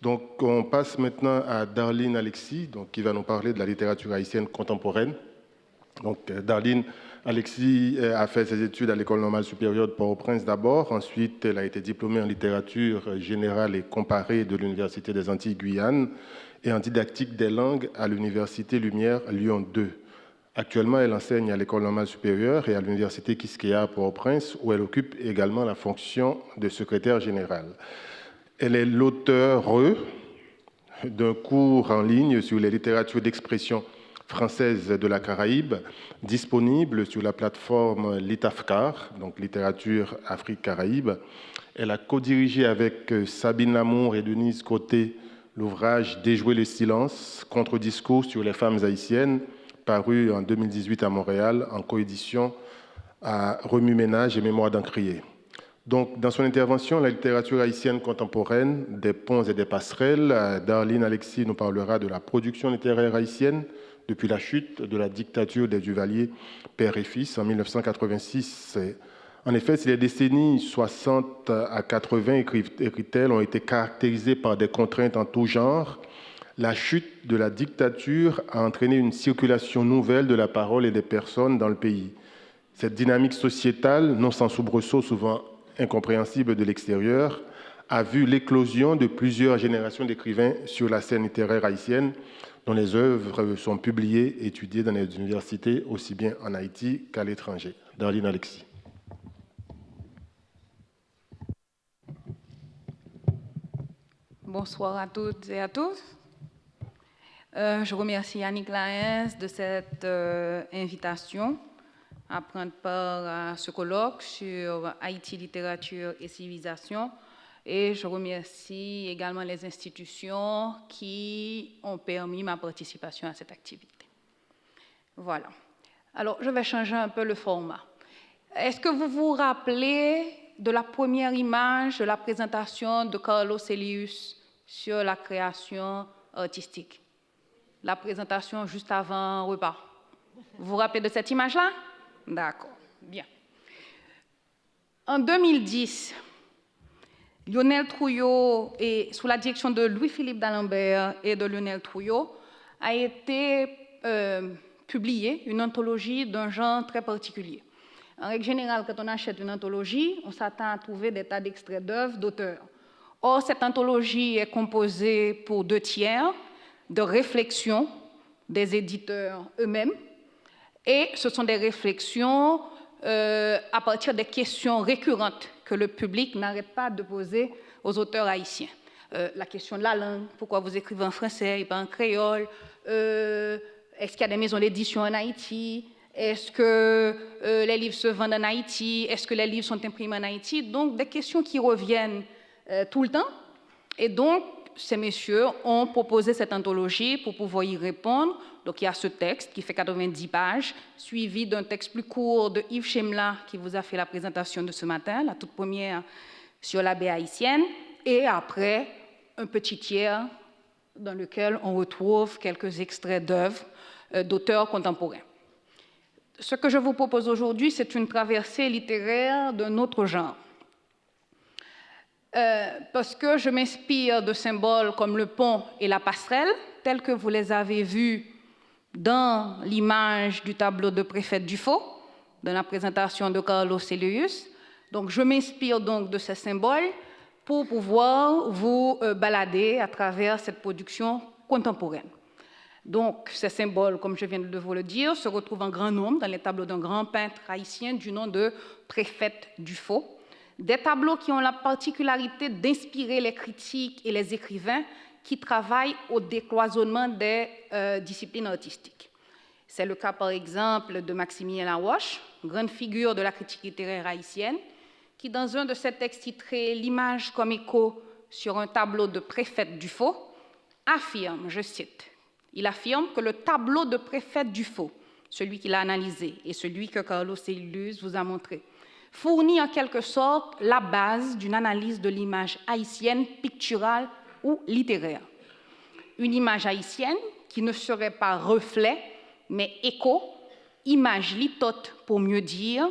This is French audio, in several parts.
Donc, on passe maintenant à Darline Alexis, donc, qui va nous parler de la littérature haïtienne contemporaine. Donc, Darline Alexis a fait ses études à l'École normale supérieure de Port-au-Prince d'abord. Ensuite, elle a été diplômée en littérature générale et comparée de l'Université des Antilles Guyane et en didactique des langues à l'Université Lumière Lyon 2. Actuellement, elle enseigne à l'École normale supérieure et à l'Université Quisqueya à Port-au-Prince, où elle occupe également la fonction de secrétaire générale. Elle est l'auteure d'un cours en ligne sur les littératures d'expression française de la Caraïbe, disponible sur la plateforme Litafcar, donc Littérature Afrique-Caraïbe. Elle a co-dirigé avec Sabine Lamour et Denise Côté l'ouvrage Déjouer le silence, contre-discours sur les femmes haïtiennes, paru en 2018 à Montréal, en coédition à Remue-Ménage et Mémoire d'Encrier. Donc, dans son intervention, la littérature haïtienne contemporaine, des ponts et des passerelles, Darline Alexis nous parlera de la production littéraire haïtienne depuis la chute de la dictature des Duvalier, père et fils, en 1986. En effet, si les décennies 60 à 80, écrit-elle, ont été caractérisées par des contraintes en tout genre, la chute de la dictature a entraîné une circulation nouvelle de la parole et des personnes dans le pays. Cette dynamique sociétale, non sans soubresaut, souvent incompréhensible de l'extérieur, a vu l'éclosion de plusieurs générations d'écrivains sur la scène littéraire haïtienne, dont les œuvres sont publiées et étudiées dans les universités, aussi bien en Haïti qu'à l'étranger. Darline Alexis. Bonsoir à toutes et à tous. Je remercie Yannick Laens de cette invitation à prendre part à ce colloque sur Haïti, littérature et civilisation. Et je remercie également les institutions qui ont permis ma participation à cette activité. Voilà. Alors, je vais changer un peu le format. Est-ce que vous vous rappelez de la première image de la présentation de Carlos Elius sur la création artistique? La présentation juste avant repas. Vous vous rappelez de cette image-là? D'accord, bien. En 2010, Lionel Trouillot, et sous la direction de Louis-Philippe d'Alembert et de Lionel Trouillot, a été publiée une anthologie d'un genre très particulier. En règle générale, quand on achète une anthologie, on s'attend à trouver des tas d'extraits d'œuvres d'auteurs. Or, cette anthologie est composée pour 2/3 de réflexions des éditeurs eux-mêmes, et ce sont des réflexions à partir des questions récurrentes que le public n'arrête pas de poser aux auteurs haïtiens. La question de la langue, pourquoi vous écrivez en français et pas en créole? Est-ce qu'il y a des maisons d'édition en Haïti? Est-ce que les livres se vendent en Haïti? Est-ce que les livres sont imprimés en Haïti? Donc, des questions qui reviennent tout le temps. Et donc, ces messieurs ont proposé cette anthologie pour pouvoir y répondre. Donc, il y a ce texte qui fait 90 pages, suivi d'un texte plus court de Yves Chemla, qui vous a fait la présentation de ce matin, la toute première sur la baie haïtienne, et après, un petit tiers dans lequel on retrouve quelques extraits d'œuvres d'auteurs contemporains. Ce que je vous propose aujourd'hui, c'est une traversée littéraire d'un autre genre. Parce que je m'inspire de symboles comme le pont et la passerelle, tels que vous les avez vus dans l'image du tableau de Préfète Dufaux, dans la présentation de Carlos Elius. Donc, je m'inspire donc de ces symboles pour pouvoir vous balader à travers cette production contemporaine. Donc, ces symboles, comme je viens de vous le dire, se retrouvent en grand nombre dans les tableaux d'un grand peintre haïtien du nom de Préfète Dufaux. Des tableaux qui ont la particularité d'inspirer les critiques et les écrivains qui travaillent au décloisonnement des disciplines artistiques. C'est le cas, par exemple, de Maximilien Laroche, grande figure de la critique littéraire haïtienne, qui, dans un de ses textes titré « L'image comme écho sur un tableau de Préfète Dufaux », affirme, je cite, il affirme que le tableau de Préfète Dufaux, celui qu'il a analysé et celui que Carlos Elius vous a montré, fournit en quelque sorte la base d'une analyse de l'image haïtienne picturale ou littéraire. Une image haïtienne qui ne serait pas reflet, mais écho, image litote pour mieux dire,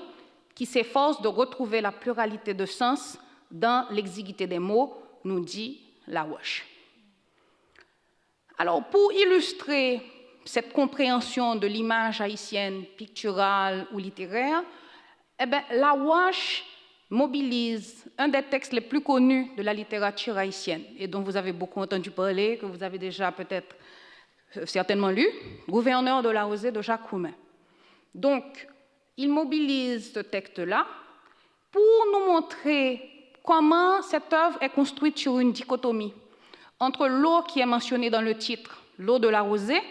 qui s'efforce de retrouver la pluralité de sens dans l'exiguïté des mots, nous dit Laroche. Alors, pour illustrer cette compréhension de l'image haïtienne picturale ou littéraire, eh bien, la WASH mobilise un des textes les plus connus de la littérature haïtienne et dont vous avez beaucoup entendu parler, que vous avez déjà peut-être certainement lu, Gouverneur de la Rosée de Jacques Roumain. Donc, il mobilise ce texte-là pour nous montrer comment cette œuvre est construite sur une dichotomie entre l'eau qui est mentionnée dans le titre, l'eau de la rosée,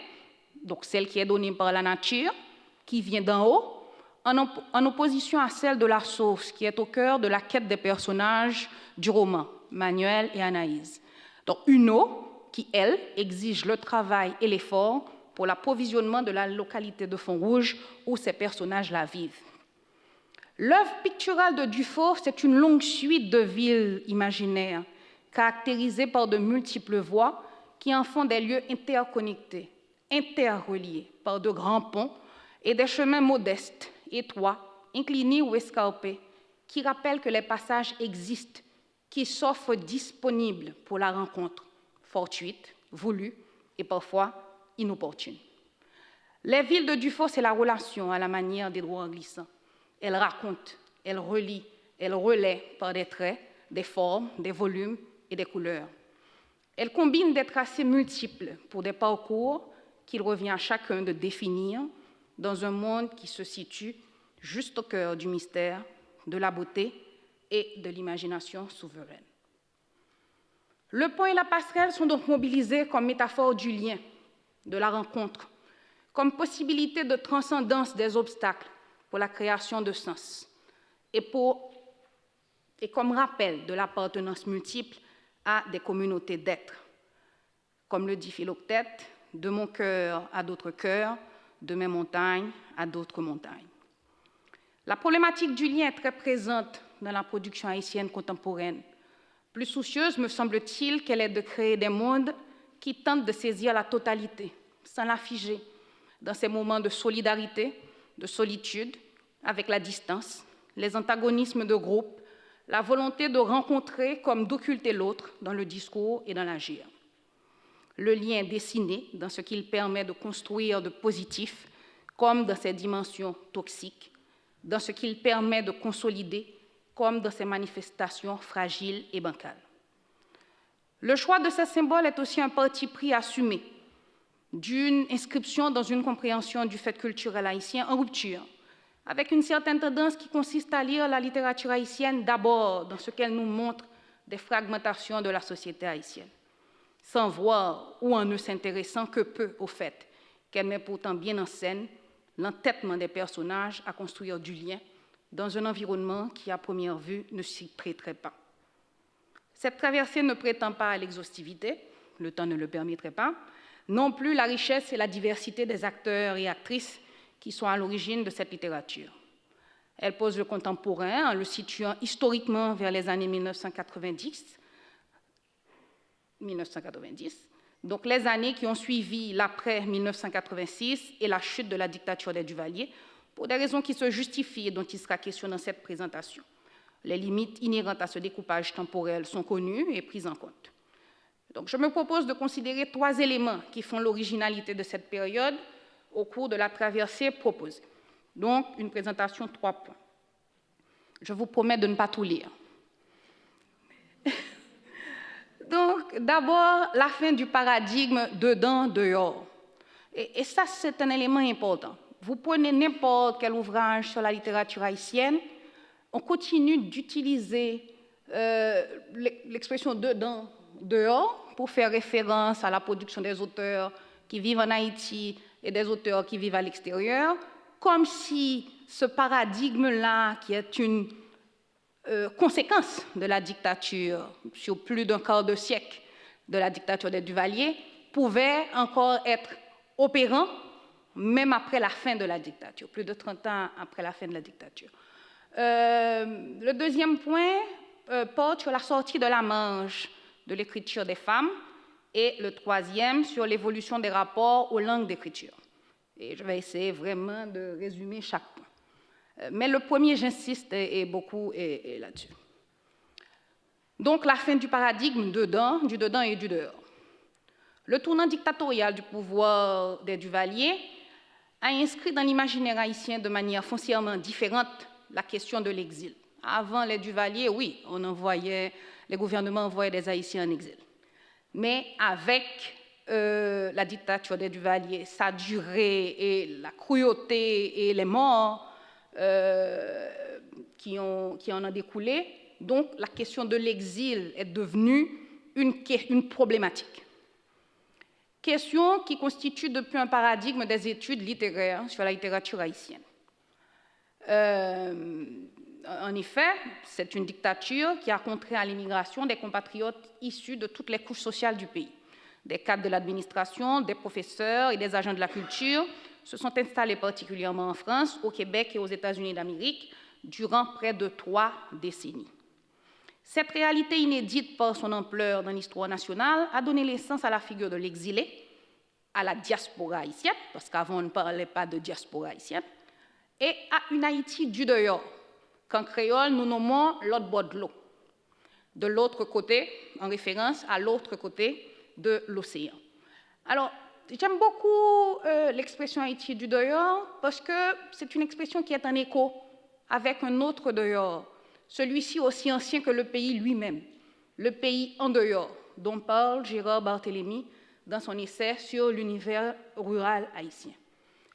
donc celle qui est donnée par la nature, qui vient d'en haut, en opposition à celle de la source, qui est au cœur de la quête des personnages du roman, Manuel et Anaïs. Donc une eau qui, elle, exige le travail et l'effort pour l'approvisionnement de la localité de Font-Rouge où ces personnages-là vivent. L'œuvre picturale de Dufaux, c'est une longue suite de villes imaginaires, caractérisées par de multiples voies qui en font des lieux interconnectés, interreliés par de grands ponts et des chemins modestes, étroits, inclinés ou escarpés, qui rappellent que les passages existent, qui s'offrent disponibles pour la rencontre, fortuite, voulue et parfois inopportune. Les villes de Dufaux, c'est la relation à la manière des droits glissants. Elle raconte, elle relie, elle relaie par des traits, des formes, des volumes et des couleurs. Elle combine des tracés multiples pour des parcours qu'il revient à chacun de définir dans un monde qui se situe juste au cœur du mystère, de la beauté et de l'imagination souveraine. Le pont et la passerelle sont donc mobilisés comme métaphore du lien, de la rencontre, comme possibilité de transcendance des obstacles pour la création de sens et comme rappel de l'appartenance multiple à des communautés d'êtres. Comme le dit Philoctète, de mon cœur à d'autres cœurs, de mes montagnes à d'autres montagnes. La problématique du lien est très présente dans la production haïtienne contemporaine. Plus soucieuse, me semble-t-il, qu'elle est de créer des mondes qui tentent de saisir la totalité, sans la figer, dans ces moments de solidarité, de solitude, avec la distance, les antagonismes de groupe, la volonté de rencontrer comme d'occulter l'autre dans le discours et dans l'agir. Le lien dessiné dans ce qu'il permet de construire de positif, comme dans ses dimensions toxiques, dans ce qu'il permet de consolider, comme dans ses manifestations fragiles et bancales. Le choix de ces symboles est aussi un parti pris assumé d'une inscription dans une compréhension du fait culturel haïtien en rupture, avec une certaine tendance qui consiste à lire la littérature haïtienne d'abord dans ce qu'elle nous montre des fragmentations de la société haïtienne, sans voir ou en ne s'intéressant que peu au fait qu'elle met pourtant bien en scène l'entêtement des personnages à construire du lien dans un environnement qui, à première vue, ne s'y prêterait pas. Cette traversée ne prétend pas à l'exhaustivité, le temps ne le permettrait pas, non plus la richesse et la diversité des acteurs et actrices qui sont à l'origine de cette littérature. Elle pose le contemporain en le situant historiquement vers les années 1990, donc les années qui ont suivi l'après-1986 et la chute de la dictature des Duvalier, pour des raisons qui se justifient et dont il sera question dans cette présentation. Les limites inhérentes à ce découpage temporel sont connues et prises en compte. Donc, je me propose de considérer 3 éléments qui font l'originalité de cette période au cours de la traversée proposée. Donc, une présentation de 3 points. Je vous promets de ne pas tout lire. Donc, d'abord, la fin du paradigme dedans, dehors. Et ça, c'est un élément important. Vous prenez n'importe quel ouvrage sur la littérature haïtienne, on continue d'utiliser l'expression dedans, dehors, pour faire référence à la production des auteurs qui vivent en Haïti et des auteurs qui vivent à l'extérieur, comme si ce paradigme-là, qui est une conséquence de la dictature sur plus d'un quart de siècle de la dictature des Duvalier, pouvait encore être opérant même après la fin de la dictature, plus de 30 ans après la fin de la dictature. Le deuxième point porte sur la sortie de la marge de l'écriture des femmes et le troisième sur l'évolution des rapports aux langues d'écriture. Et je vais essayer vraiment de résumer chaque point. Mais le premier, j'insiste beaucoup là-dessus. Donc, la fin du paradigme du dedans et du dehors. Le tournant dictatorial du pouvoir des Duvalier a inscrit dans l'imaginaire haïtien de manière foncièrement différente la question de l'exil. Avant les Duvalier, oui, les gouvernements envoyaient des Haïtiens en exil. Mais avec la dictature des Duvalier, sa durée et la cruauté et les morts qui en ont découlé, donc la question de l'exil est devenue une problématique. Question qui constitue depuis un paradigme des études littéraires sur la littérature haïtienne. En effet, c'est une dictature qui a contraint à l'immigration des compatriotes issus de toutes les couches sociales du pays. Des cadres de l'administration, des professeurs et des agents de la culture se sont installés particulièrement en France, au Québec et aux États-Unis d'Amérique durant près de 3 décennies. Cette réalité inédite par son ampleur dans l'histoire nationale a donné naissance à la figure de l'exilé, à la diaspora haïtienne, parce qu'avant on ne parlait pas de diaspora haïtienne, et à une Haïti du dehors, qu'en créole nous nommons l'autre bord de l'eau, de l'autre côté, en référence à l'autre côté de l'océan. Alors, j'aime beaucoup l'expression Haïti du dehors, parce que c'est une expression qui est en écho avec un autre dehors, celui-ci aussi ancien que le pays lui-même, le pays en dehors, dont parle Gérard Barthélemy dans son essai sur l'univers rural haïtien.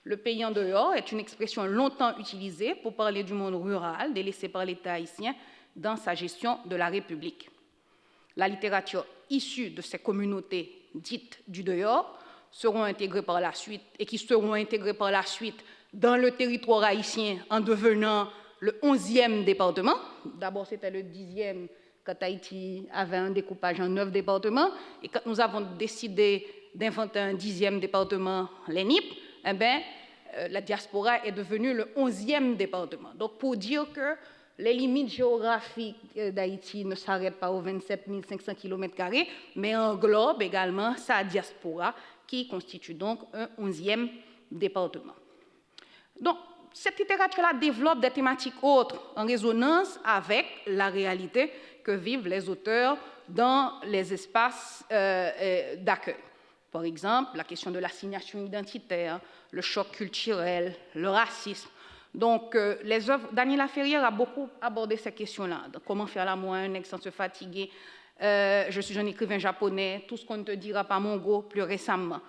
Le pays en dehors est une expression longtemps utilisée pour parler du monde rural délaissé par l'État haïtien dans sa gestion de la République. La littérature issue de ces communautés dites du dehors seront intégrées par la suite et qui seront intégrées par la suite dans le territoire haïtien en devenant le 11e département. D'abord, c'était le 10e quand Haïti avait un découpage en 9 départements. Et quand nous avons décidé d'inventer un 10e département, l'ENIP, eh bien, la diaspora est devenue le 11e département. Donc, pour dire que les limites géographiques d'Haïti ne s'arrêtent pas aux 27 500 km², mais englobent également sa diaspora, qui constitue donc un 11e département. Donc, cette littérature-là développe des thématiques autres en résonance avec la réalité que vivent les auteurs dans les espaces d'accueil. Par exemple, la question de l'assignation identitaire, le choc culturel, le racisme. Donc, les œuvres, Daniela Ferrière a beaucoup abordé ces questions-là. Comment faire l'amour à un ex sans se fatiguer. Je suis un écrivain japonais, tout ce qu'on ne te dira pas Mongo plus récemment.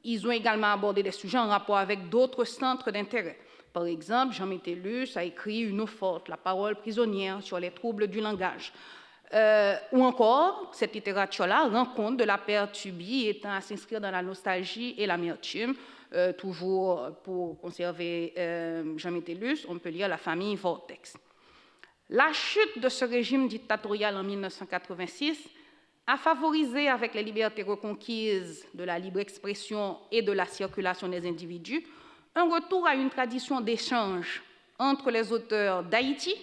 Ils ont également abordé des sujets en rapport avec d'autres centres d'intérêt. Par exemple, Jean Métellus a écrit Une eau forte, la parole prisonnière sur les troubles du langage. Ou encore, cette littérature-là rend compte de la perte subie étant à s'inscrire dans la nostalgie et l'amertume. Toujours pour conserver Jean Métellus, on peut lire La famille Vortex. La chute de ce régime dictatorial en 1986 a favorisé, avec les libertés reconquises de la libre expression et de la circulation des individus, un retour à une tradition d'échange entre les auteurs d'Haïti,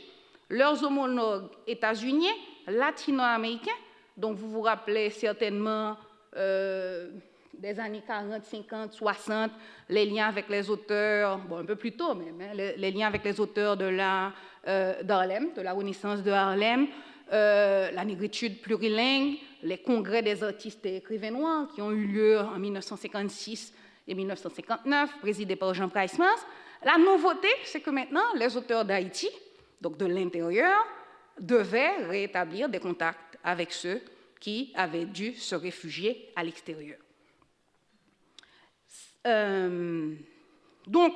leurs homologues états-uniens, latino-américains. Donc vous vous rappelez certainement des années 40, 50, 60, les liens avec les auteurs, bon, un peu plus tôt même, hein, les liens avec les auteurs d'Harlem, de la Renaissance de Harlem, la négritude plurilingue, les congrès des artistes et écrivains noirs qui ont eu lieu en 1956 et 1959, présidés par Jean Price-Mars. La nouveauté, c'est que maintenant, les auteurs d'Haïti, donc de l'intérieur, devaient rétablir des contacts avec ceux qui avaient dû se réfugier à l'extérieur. Donc,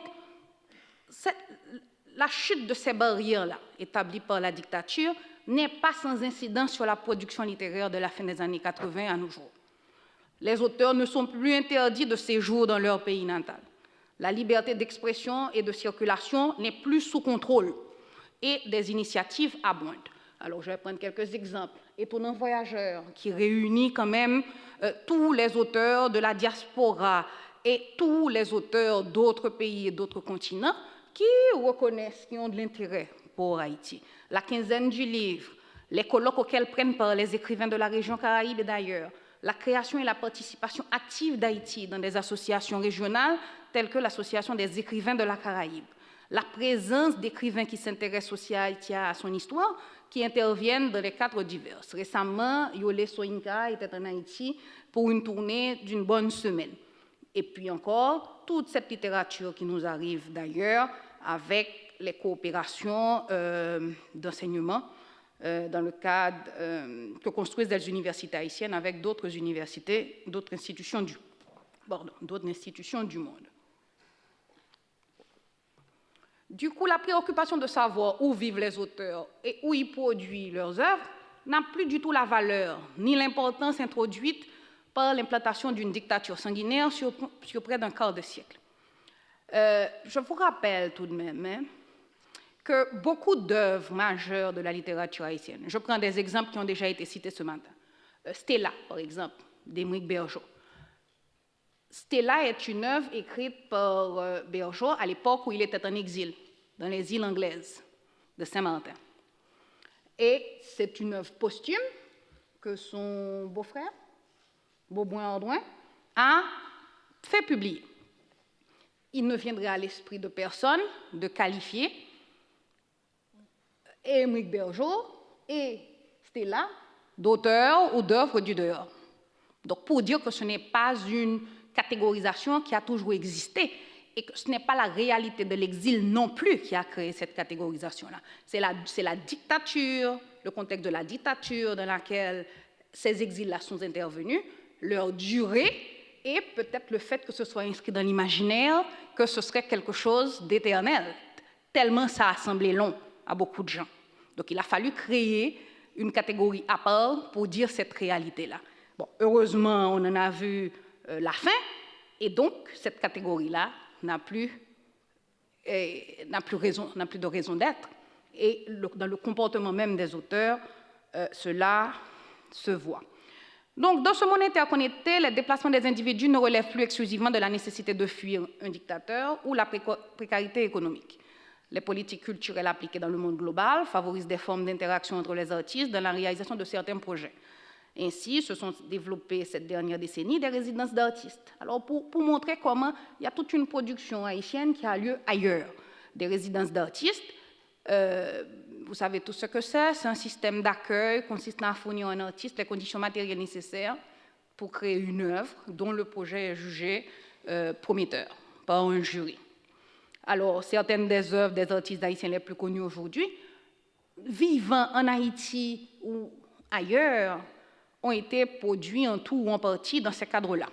la chute de ces barrières-là, établies par la dictature, n'est pas sans incidence sur la production littéraire de la fin des années 80 à nos jours. Les auteurs ne sont plus interdits de séjour dans leur pays natal. La liberté d'expression et de circulation n'est plus sous contrôle et des initiatives abondent. Alors, je vais prendre quelques exemples. Étonnant Voyageur, qui réunit quand même tous les auteurs de la diaspora et tous les auteurs d'autres pays et d'autres continents qui reconnaissent, qui ont de l'intérêt pour Haïti. La quinzaine du livre, les colloques auxquels prennent part les écrivains de la région Caraïbe et d'ailleurs, la création et la participation active d'Haïti dans des associations régionales telles que l'Association des écrivains de la Caraïbe. La présence d'écrivains qui s'intéressent aussi à Haïti, à son histoire, qui interviennent dans les cadres divers. Récemment, Yolé Soyinka était en Haïti pour une tournée d'une bonne semaine. Et puis encore, toute cette littérature qui nous arrive d'ailleurs avec les coopérations d'enseignement dans le cadre que construisent les universités haïtiennes avec d'autres universités, d'autres institutions du monde. Du coup, la préoccupation de savoir où vivent les auteurs et où ils produisent leurs œuvres n'a plus du tout la valeur ni l'importance introduite par l'implantation d'une dictature sanguinaire sur près d'un quart de siècle. Je vous rappelle tout de même que beaucoup d'œuvres majeures de la littérature haïtienne, je prends des exemples qui ont déjà été cités ce matin. Stella, par exemple, d'Émeric Bergeau. Stella est une œuvre écrite par Bergeau à l'époque où il était en exil, dans les îles anglaises de Saint-Martin. Et c'est une œuvre posthume que son beau-frère, Beauboin-Ordouin, a fait publier. Il ne viendrait à l'esprit de personne de qualifier Émeric Bergeau et Stella d'auteurs ou d'œuvres du dehors. Donc, pour dire que ce n'est pas une catégorisation qui a toujours existé et que ce n'est pas la réalité de l'exil non plus qui a créé cette catégorisation-là. C'est la dictature, le contexte de la dictature dans laquelle ces exils-là sont intervenus, leur durée et peut-être le fait que ce soit inscrit dans l'imaginaire, que ce serait quelque chose d'éternel, tellement ça a semblé long à beaucoup de gens. Donc, il a fallu créer une catégorie à part pour dire cette réalité-là. Bon, heureusement, on en a vu la fin, et donc cette catégorie-là n'a plus de raison d'être. Et dans le comportement même des auteurs, cela se voit. Donc, dans ce monde interconnecté, les déplacements des individus ne relèvent plus exclusivement de la nécessité de fuir un dictateur ou la précarité économique. Les politiques culturelles appliquées dans le monde global favorisent des formes d'interaction entre les artistes dans la réalisation de certains projets. Ainsi, se sont développées cette dernière décennie des résidences d'artistes. Alors, pour montrer comment il y a toute une production haïtienne qui a lieu ailleurs. Des résidences d'artistes, vous savez tout ce que c'est un système d'accueil consistant à fournir à un artiste les conditions matérielles nécessaires pour créer une œuvre dont le projet est jugé prometteur par un jury. Alors, certaines des œuvres des artistes haïtiens les plus connus aujourd'hui, vivant en Haïti ou ailleurs, ont été produits en tout ou en partie dans ces cadres-là.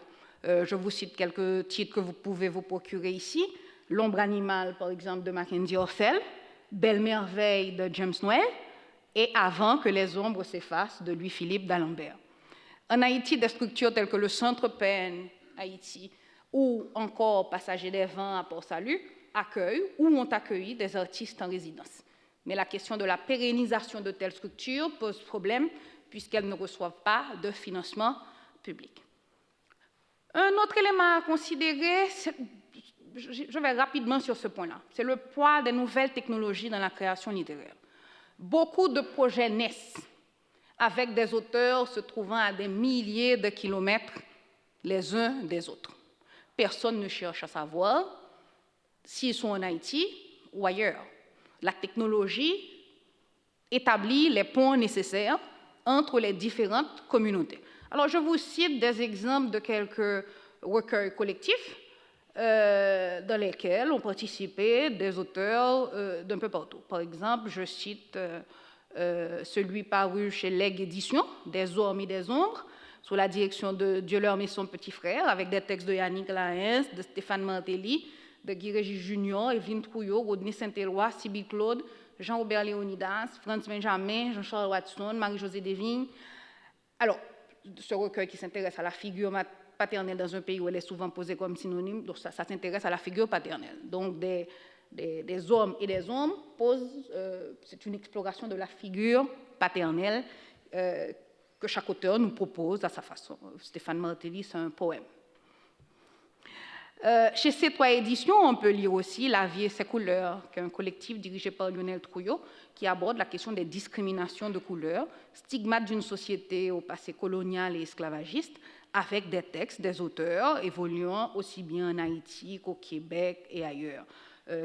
Je vous cite quelques titres que vous pouvez vous procurer ici. L'ombre animale, par exemple, de Mackenzie Orsel, Belle merveille de James Noël, et Avant que les ombres s'effacent de Louis-Philippe d'Alembert. En Haïti, des structures telles que le Centre PEN Haïti ou encore Passager des Vents à Port-Salut accueillent ou ont accueilli des artistes en résidence. Mais la question de la pérennisation de telles structures pose problème puisqu'elles ne reçoivent pas de financement public. Un autre élément à considérer, je vais rapidement sur ce point-là, c'est le poids des nouvelles technologies dans la création littéraire. Beaucoup de projets naissent avec des auteurs se trouvant à des milliers de kilomètres les uns des autres. Personne ne cherche à savoir s'ils sont en Haïti ou ailleurs. La technologie établit les ponts nécessaires entre les différentes communautés. Alors, je vous cite des exemples de quelques recueils collectifs dans lesquels ont participé des auteurs d'un peu partout. Par exemple, je cite celui paru chez Leg Éditions, Des Hommes et des Ombres, sous la direction de Dieu-leur-mais son petit frère, avec des textes de Yannick Laens, de Stéphane Martelly, de Guy Régis Junior, Evelyne Trouillot, Rodney Saint-Éloi, Sybille Claude, Jean-Robert Léonidas, Franz Benjamin, Jean-Charles Watson, Marie-Josée Desvignes. Alors, ce recueil qui s'intéresse à la figure paternelle dans un pays où elle est souvent posée comme synonyme, donc ça s'intéresse à la figure paternelle. Donc, des hommes et des hommes c'est une exploration de la figure paternelle que chaque auteur nous propose à sa façon. Stéphane Martelly, c'est un poème. Chez C3 Éditions, on peut lire aussi La vie et ses couleurs, qui est un collectif dirigé par Lionel Trouillot, qui aborde la question des discriminations de couleurs, stigmates d'une société au passé colonial et esclavagiste, avec des textes des auteurs évoluant aussi bien en Haïti qu'au Québec et ailleurs.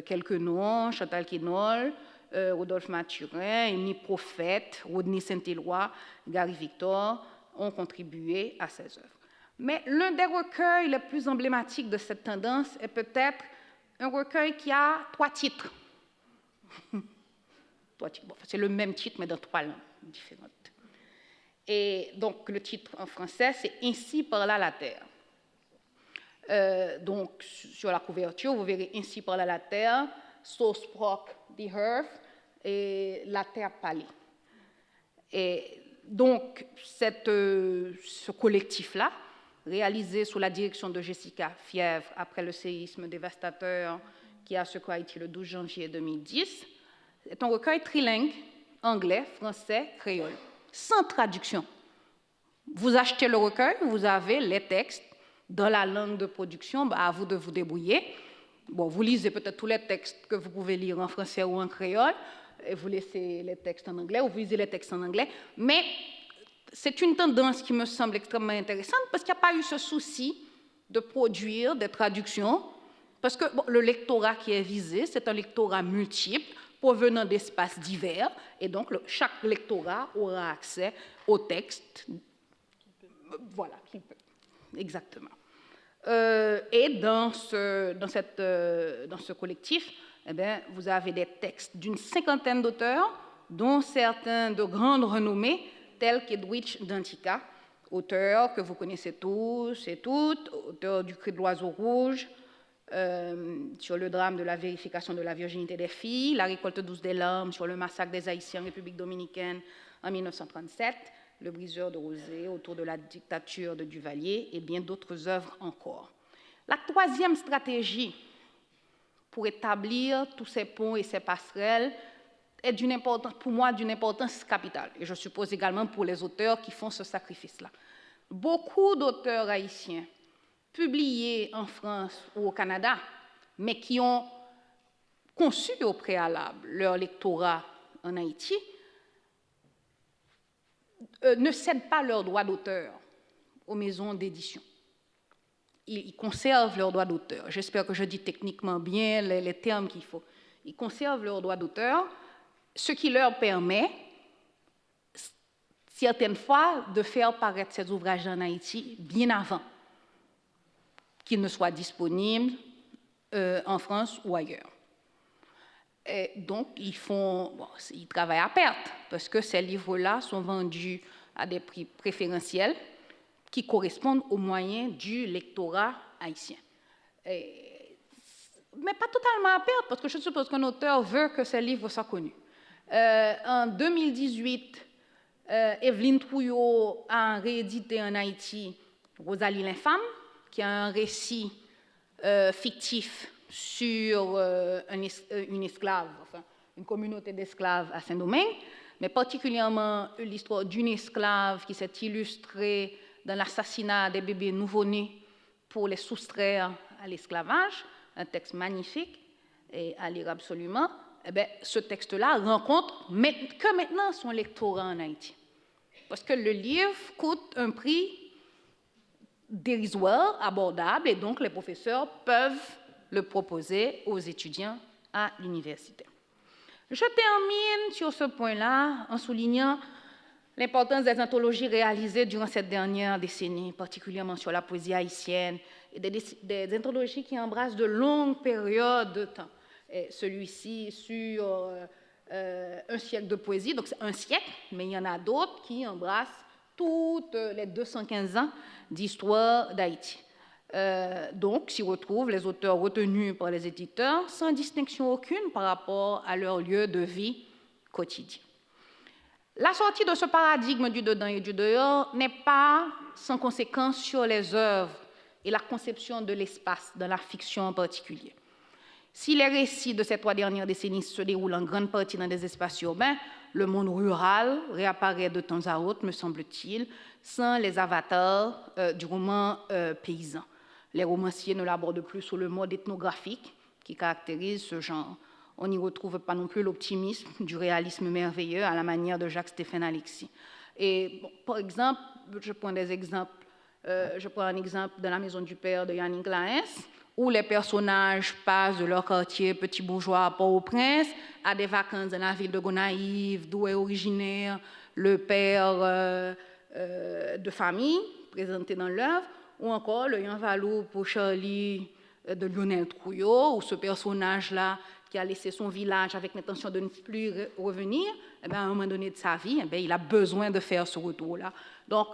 Quelques noms, Chantal Quénol, Rodolphe Mathurin, Émile Prophète, Rodney Saint-Éloi, Gary Victor ont contribué à ces œuvres. Mais l'un des recueils les plus emblématiques de cette tendance est peut-être un recueil qui a 3 titres. Bon, c'est le même titre, mais dans 3 langues différentes. Et donc, le titre en français, c'est « Ainsi parla la terre ». Donc, sur la couverture, vous verrez « Ainsi parla la terre »,« So spoke the earth » et « La terre parlait ». Et donc, ce collectif-là, réalisé sous la direction de Jessica Fièvre après le séisme dévastateur qui a secoué Haïti le 12 janvier 2010, est un recueil trilingue, anglais, français, créole, sans traduction. Vous achetez le recueil, vous avez les textes dans la langue de production, à vous de vous débrouiller. Bon, vous lisez peut-être tous les textes que vous pouvez lire en français ou en créole, et vous laissez les textes en anglais, ou vous lisez les textes en anglais, mais c'est une tendance qui me semble extrêmement intéressante parce qu'il n'y a pas eu ce souci de produire des traductions, parce que bon, le lectorat qui est visé, c'est un lectorat multiple, provenant d'espaces divers, et donc chaque lectorat aura accès au texte. Voilà, qu'il peut. Exactement. Et dans ce collectif, eh bien, vous avez des textes d'une 50aine d'auteurs, dont certains de grande renommée, tels qu'Edwidge Danticat, auteur que vous connaissez tous et toutes, auteur du Cri de l'oiseau rouge, sur le drame de la vérification de la virginité des filles, la récolte douce des larmes sur le massacre des Haïtiens en République dominicaine en 1937, le briseur de rosée autour de la dictature de Duvalier et bien d'autres œuvres encore. La troisième stratégie pour établir tous ces ponts et ces passerelles est pour moi d'une importance capitale, et je suppose également pour les auteurs qui font ce sacrifice-là. Beaucoup d'auteurs haïtiens publiés en France ou au Canada, mais qui ont conçu au préalable leur lectorat en Haïti, ne cèdent pas leurs droits d'auteur aux maisons d'édition. Ils conservent leurs droits d'auteur. J'espère que je dis techniquement bien les termes qu'il faut. Ils conservent leurs droits d'auteur, ce qui leur permet, certaines fois, de faire paraître ces ouvrages en Haïti bien avant qu'ils ne soient disponibles en France ou ailleurs. Et donc, ils travaillent à perte, parce que ces livres-là sont vendus à des prix préférentiels qui correspondent aux moyens du lectorat haïtien. Mais pas totalement à perte, parce que je suppose qu'un auteur veut que ses livres soient connus. En 2018, Evelyne Trouillot a réédité en Haïti Rosalie l'infâme, qui a un récit fictif sur une esclave, enfin une communauté d'esclaves à Saint-Domingue, mais particulièrement l'histoire d'une esclave qui s'est illustrée dans l'assassinat des bébés nouveau-nés pour les soustraire à l'esclavage, un texte magnifique et à lire absolument. Eh bien, ce texte-là rencontre que maintenant son lectorat en Haïti. Parce que le livre coûte un prix dérisoire, abordable, et donc les professeurs peuvent le proposer aux étudiants à l'université. Je termine sur ce point-là en soulignant l'importance des anthologies réalisées durant cette dernière décennie, particulièrement sur la poésie haïtienne, et des anthologies qui embrassent de longues périodes de temps. Celui-ci sur un siècle de poésie, donc c'est un siècle, mais il y en a d'autres qui embrassent toutes les 215 ans d'histoire d'Haïti. Donc, s'y retrouvent les auteurs retenus par les éditeurs sans distinction aucune par rapport à leur lieu de vie quotidien. La sortie de ce paradigme du dedans et du dehors n'est pas sans conséquence sur les œuvres et la conception de l'espace dans la fiction en particulier. Si les récits de ces 3 dernières décennies se déroulent en grande partie dans des espaces urbains, le monde rural réapparaît de temps à autre, me semble-t-il, sans les avatars du roman paysan. Les romanciers ne l'abordent plus sous le mode ethnographique qui caractérise ce genre. On n'y retrouve pas non plus l'optimisme du réalisme merveilleux à la manière de Jacques-Stéphane Alexis. Et bon, par exemple, je prends un exemple de La Maison du Père de Yannick Laens, où les personnages passent de leur quartier petit bourgeois à Port-au-Prince à des vacances dans la ville de Gonaïves, d'où est originaire le père de famille présenté dans l'œuvre, ou encore le Yan Valou pour Charlie de Lionel Trouillot, où ce personnage-là qui a laissé son village avec l'intention de ne plus revenir, eh bien, à un moment donné de sa vie, eh bien, il a besoin de faire ce retour-là. Donc,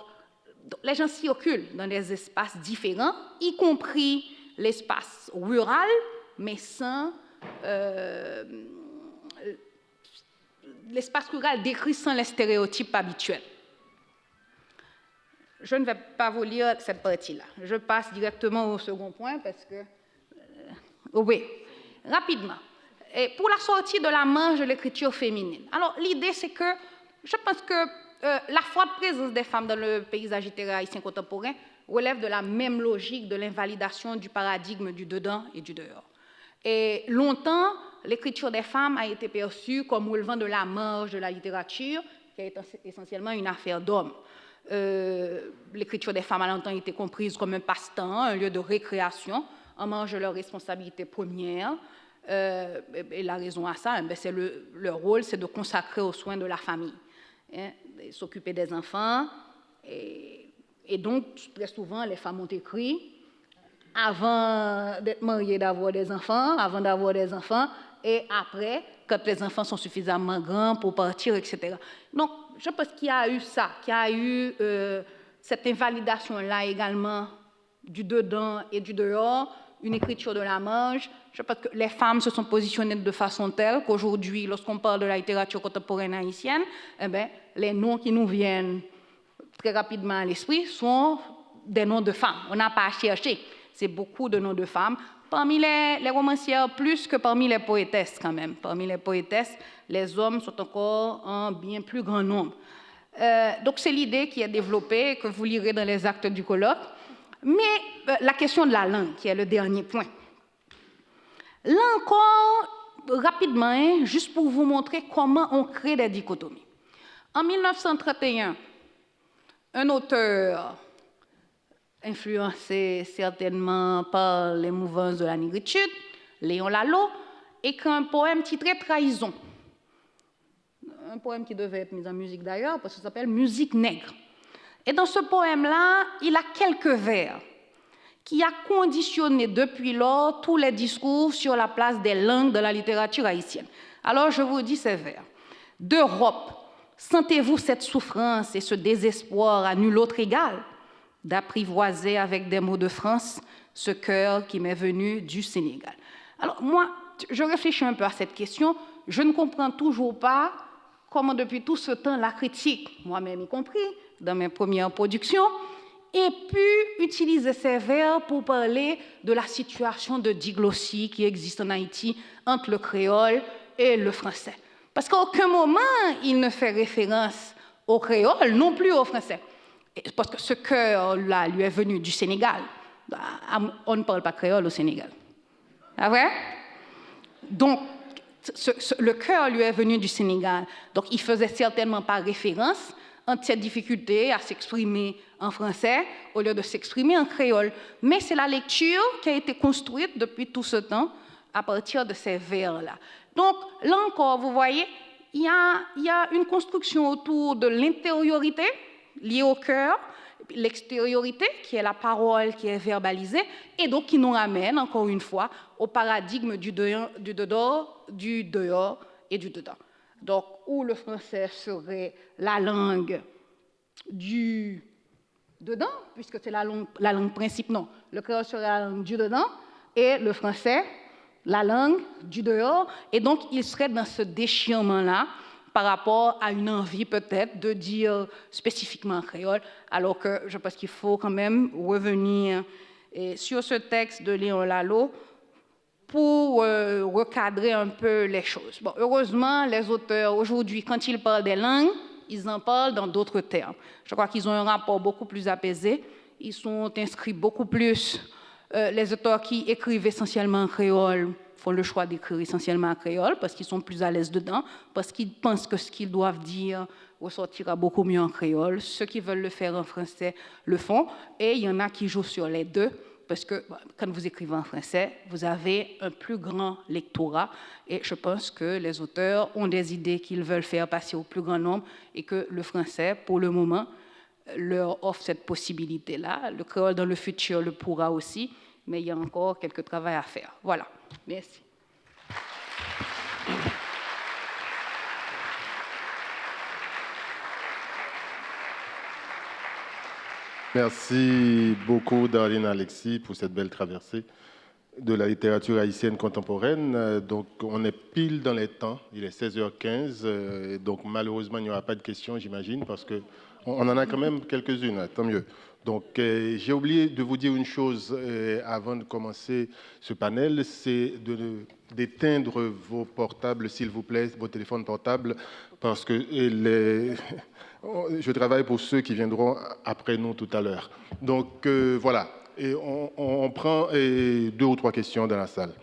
les gens circulent dans des espaces différents, y compris l'espace rural, mais sans l'espace rural décrit sans les stéréotypes habituels. Je ne vais pas vous lire cette partie-là. Je passe directement au second point parce que... oui, rapidement. Et pour la sortie de la marge de l'écriture féminine. Alors, l'idée, c'est que je pense que la forte présence des femmes dans le paysage littéraire haïtien contemporain relève de la même logique de l'invalidation du paradigme du dedans et du dehors. Et longtemps, l'écriture des femmes a été perçue comme relevant de la marge de la littérature, qui est essentiellement une affaire d'hommes. L'écriture des femmes a longtemps été comprise comme un passe-temps, un lieu de récréation, en marge de leurs responsabilités premières. Et la raison à ça, c'est leur rôle, c'est de consacrer aux soins de la famille, s'occuper des enfants. Et donc, très souvent, les femmes ont écrit avant d'être mariées, d'avoir des enfants, avant d'avoir des enfants, et après, quand les enfants sont suffisamment grands pour partir, etc. Donc, je pense qu'il y a eu ça, qu'il y a eu cette invalidation-là également du dedans et du dehors, une écriture de la marge. Je pense que les femmes se sont positionnées de façon telle qu'aujourd'hui, lorsqu'on parle de la littérature contemporaine haïtienne, eh bien, les noms qui nous viennent très rapidement à l'esprit sont des noms de femmes. On n'a pas à chercher. C'est beaucoup de noms de femmes. Parmi les romancières, plus que parmi les poétesses quand même. Parmi les poétesses, les hommes sont encore en bien plus grand nombre. Donc c'est l'idée qui est développée, que vous lirez dans les actes du colloque. Mais la question de la langue, qui est le dernier point. Là encore, rapidement, juste pour vous montrer comment on crée des dichotomies. En 1931, un auteur influencé certainement par les mouvances de la négritude, Léon Lalo, écrit un poème titré « Trahison ». Un poème qui devait être mis en musique d'ailleurs, parce que ça s'appelle « Musique nègre ». Et dans ce poème-là, il a quelques vers qui a conditionné depuis lors tous les discours sur la place des langues de la littérature haïtienne. Alors je vous dis ces vers. « D'Europe, sentez-vous cette souffrance et ce désespoir à nul autre égal d'apprivoiser avec des mots de France ce cœur qui m'est venu du Sénégal. » Alors moi, je réfléchis un peu à cette question. Je ne comprends toujours pas comment depuis tout ce temps la critique, moi-même y compris, dans mes premières productions, ait pu utiliser ces vers pour parler de la situation de diglossie qui existe en Haïti entre le créole et le français. Parce qu'à aucun moment, il ne fait référence au créole, non plus au français. Parce que ce cœur-là lui est venu du Sénégal. On ne parle pas créole au Sénégal. Ah ouais? Donc, le cœur lui est venu du Sénégal. Donc, il ne faisait certainement pas référence entre cette difficulté à s'exprimer en français au lieu de s'exprimer en créole. Mais c'est la lecture qui a été construite depuis tout ce temps à partir de ces vers-là. Donc, là encore, vous voyez, il y a une construction autour de l'intériorité liée au cœur, l'extériorité, qui est la parole qui est verbalisée, et donc qui nous ramène, encore une fois, au paradigme du dehors et du dedans. Donc, où le français serait la langue du dedans, puisque c'est la langue principe, non. Le créole serait la langue du dedans, et le français, la langue du dehors, et donc il serait dans ce déchirement-là, par rapport à une envie peut-être de dire spécifiquement créole, alors que je pense qu'il faut quand même revenir sur ce texte de Léon Lalo pour recadrer un peu les choses. Bon, heureusement, les auteurs, aujourd'hui, quand ils parlent des langues, ils en parlent dans d'autres termes. Je crois qu'ils ont un rapport beaucoup plus apaisé, ils sont inscrits beaucoup plus, les auteurs qui écrivent essentiellement en créole, font le choix d'écrire essentiellement en créole parce qu'ils sont plus à l'aise dedans, parce qu'ils pensent que ce qu'ils doivent dire ressortira beaucoup mieux en créole. Ceux qui veulent le faire en français le font, et il y en a qui jouent sur les deux, parce que quand vous écrivez en français, vous avez un plus grand lectorat et je pense que les auteurs ont des idées qu'ils veulent faire passer au plus grand nombre et que le français, pour le moment, leur offre cette possibilité-là. Le créole dans le futur le pourra aussi, mais il y a encore quelques travail à faire. Voilà. Merci. Merci beaucoup, Darlene Alexis, pour cette belle traversée de la littérature haïtienne contemporaine. Donc, on est pile dans les temps. Il est 16h15. Donc, malheureusement, il n'y aura pas de questions, j'imagine, parce qu'on en a quand même quelques-unes. Tant mieux. Donc, j'ai oublié de vous dire une chose avant de commencer ce panel, c'est d'éteindre vos portables, s'il vous plaît, vos téléphones portables, parce que je travaille pour ceux qui viendront après nous tout à l'heure. Donc, voilà. Et on prend 2 ou 3 questions dans la salle.